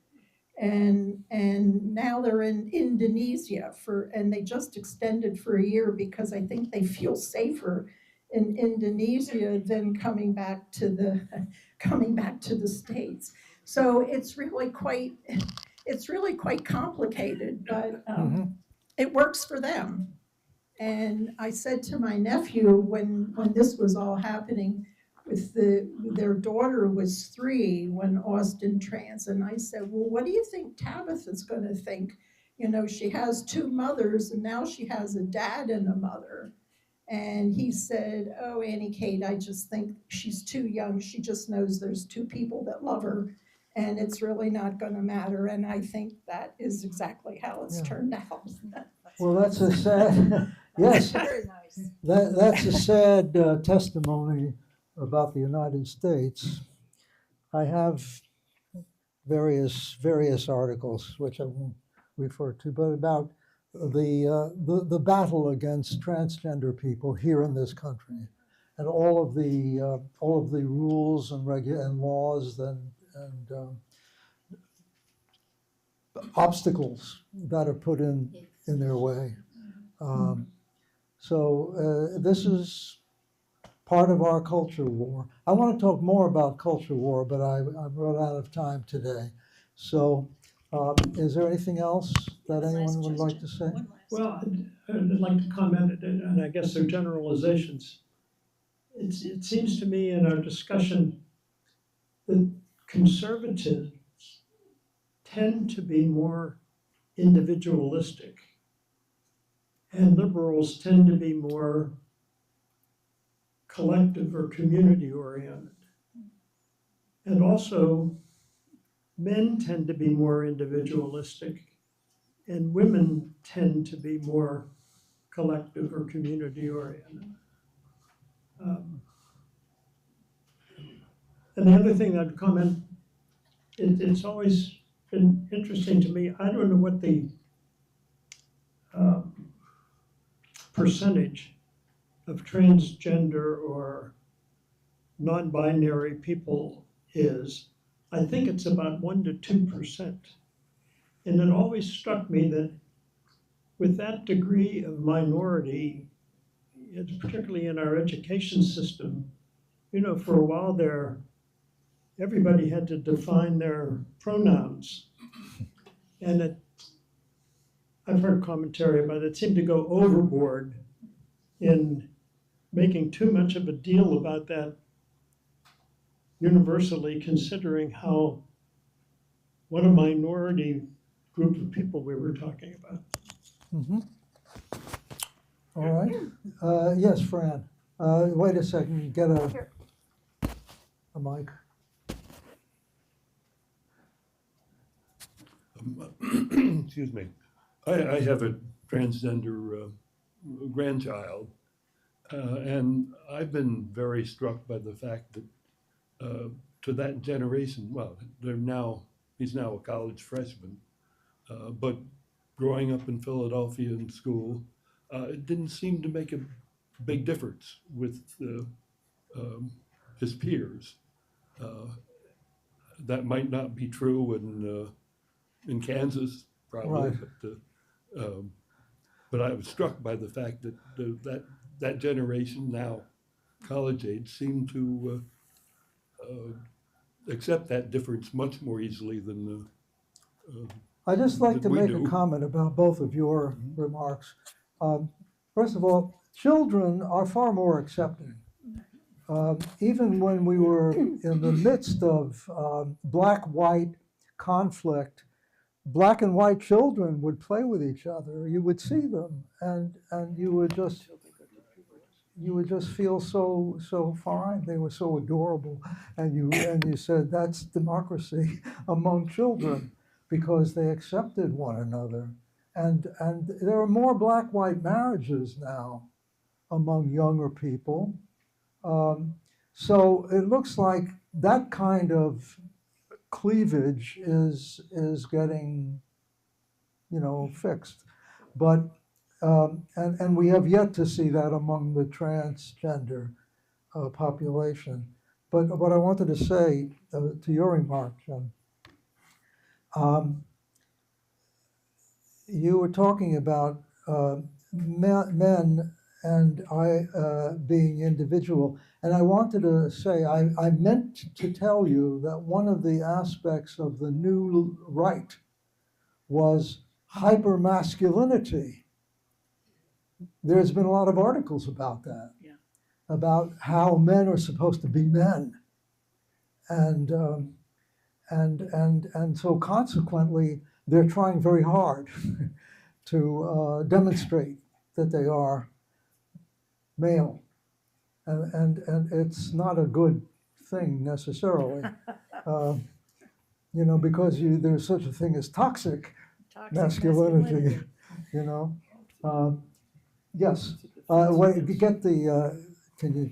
And now they're in Indonesia and they just extended for a year because I think they feel safer in Indonesia than coming back to the States. So it's really quite complicated, but it works for them. And I said to my nephew when this was all happening, their daughter was 3 when Austin trans, and I said, well, what do you think Tabitha's going to think? You know, she has 2 mothers, and now she has a dad and a mother. And he said, oh, Annie Kate, I just think she's too young. She just knows there's 2 people that love her, and it's really not going to matter. And I think that is exactly how it's turned out. Well, that's a sad, yes, Very nice. that's a sad testimony about the United States. I have various articles, which I won't refer to, but about the battle against transgender people here in this country, and all of the rules and laws and obstacles that are put in their way. So this is part of our culture war. I want to talk more about culture war, but I've run out of time today. So is there anything else that anyone would like to say? Well, I'd like to comment, and I guess they're generalizations. It seems to me in our discussion that conservatives tend to be more individualistic, and liberals tend to be more collective or community oriented. And also, men tend to be more individualistic, and women tend to be more collective or community oriented. And the other thing I'd comment, it's always been interesting to me. I don't know what the percentage of transgender or non-binary people is. I think it's about 1 to 2%. And it always struck me that with that degree of minority, it's particularly in our education system, you know, for a while there, everybody had to define their pronouns. And I've heard commentary about it, it seemed to go overboard in making too much of a deal about that universally, considering how, what a minority group of people we were talking about. All right. Yes, Fran. Wait a second. Get a mic. Excuse me. I have a transgender grandchild, and I've been very struck by the fact that to that generation, well, he's now a college freshman, but growing up in Philadelphia in school, it didn't seem to make a big difference with his peers. That might not be true in Kansas, probably, Right. but I was struck by the fact that that generation, now college age, seemed to accept that difference much more easily than I'd just like that to we make do. a comment about both of your remarks. First of all, children are far more accepting. Even when we were in the midst of black-white conflict, black and white children would play with each other. You would see them, and you would just feel so fine. They were so adorable, and you said that's democracy among children, because they accepted one another. And there are more black-white marriages now among younger people. So it looks like that kind of cleavage is getting, fixed. But and we have yet to see that among the transgender population. But what I wanted to say to your remark, Jim, you were talking about men and I being individual. And I wanted to say, I meant to tell you that one of the aspects of the new right was hypermasculinity. There's been a lot of articles about that, about how men are supposed to be men. And so consequently, they're trying very hard to demonstrate that they are male. And it's not a good thing necessarily, because there's such a thing as toxic masculinity, you know. Yes, wait, get the, can you,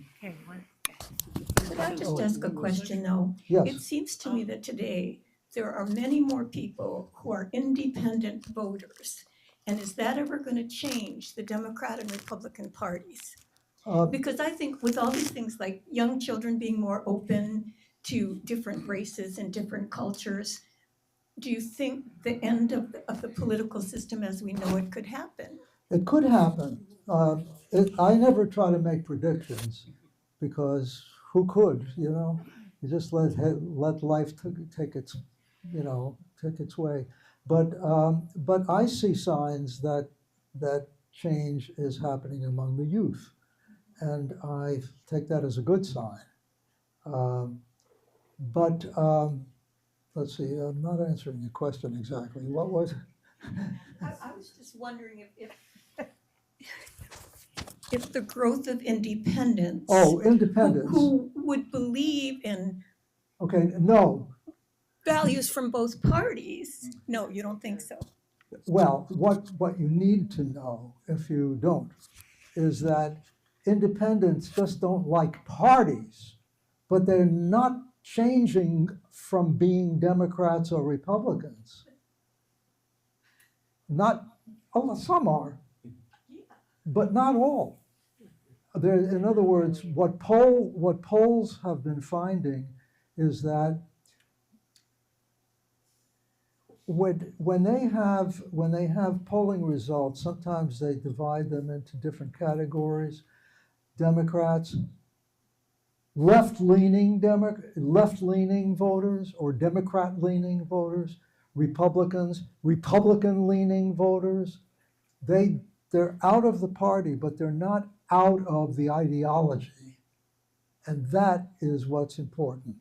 Could I just ask a question though? yes. It seems to me that today, there are many more people who are independent voters. And is that ever gonna change the Democrat and Republican parties? Because I think with all these things like young children being more open to different races and different cultures, do you think the end of the political system as we know it could happen? It could happen. I never try to make predictions because who could, You just let life take its, take its way. But I see signs that change is happening among the youth, and I take that as a good sign. But let's see. I'm not answering your question exactly. What was? I was just wondering if the growth of independence. Oh, independence. Who would believe in Okay, no. values from both parties? No, you don't think so? Well, what you need to know, if you don't, is that independents just don't like parties, but they're not changing from being Democrats or Republicans. Some are, but not all. In other words, what polls have been finding is that when they have polling results, sometimes they divide them into different categories. Democrats, left-leaning voters or Democrat-leaning voters, Republicans, Republican-leaning voters. They're out of the party, but they're not out of the ideology. And that is what's important.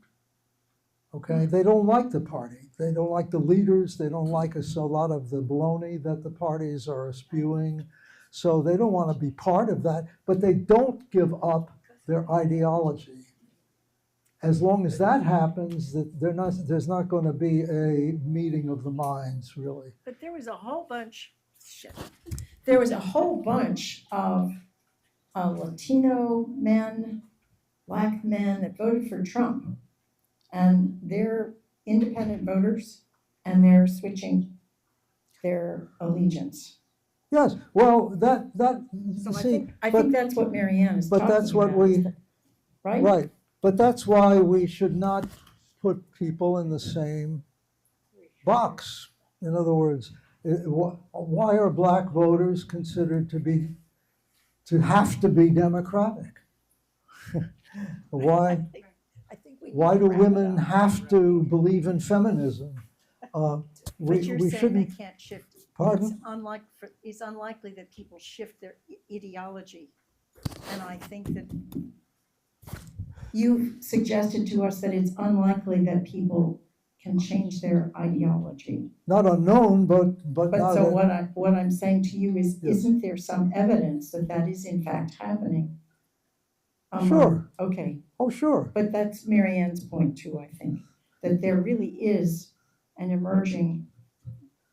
Okay, they don't like the party. They don't like the leaders. They don't like a lot of the baloney that the parties are spewing. So they don't want to be part of that, but they don't give up their ideology. As long as that happens, there's not going to be a meeting of the minds, really. But there was a whole bunch of Latino men, Black men that voted for Trump. And they're independent voters, and they're switching their allegiance. Yes, well, So I think that's what Marianne is talking but about. that's what we, right? right. But that's why we should not put people in the same box. In other words, why are Black voters considered to have to be Democratic? Why? Why do women have to believe in feminism? But you're We saying they shouldn't. can't shift. Pardon? It's unlikely that people shift their ideology. And I think that You suggested to us that it's unlikely that people can change their ideology. Not unknown, but But not. so what I'm saying to you is, Yes. isn't there some evidence that that is in fact happening? Sure. Okay, Oh, sure. but that's Marianne's point too, I think, that there really is an emerging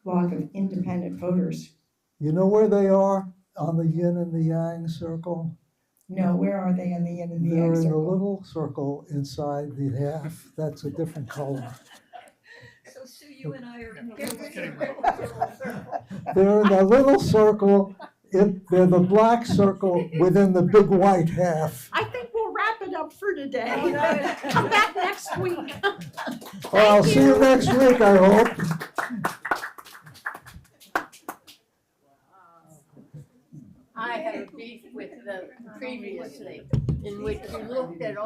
block of independent voters. You know where they are on the yin and the yang circle? No, where are they in the yin and the They're yang in the circle? little circle inside the half. That's a different color. So Sue, you and I are in the They're in the little circle. They're the black circle within the big white half. I think we'll wrap it up for today. Come back next week. Well, I'll see you next week, I hope. I have a beef with the listening, in which we looked at all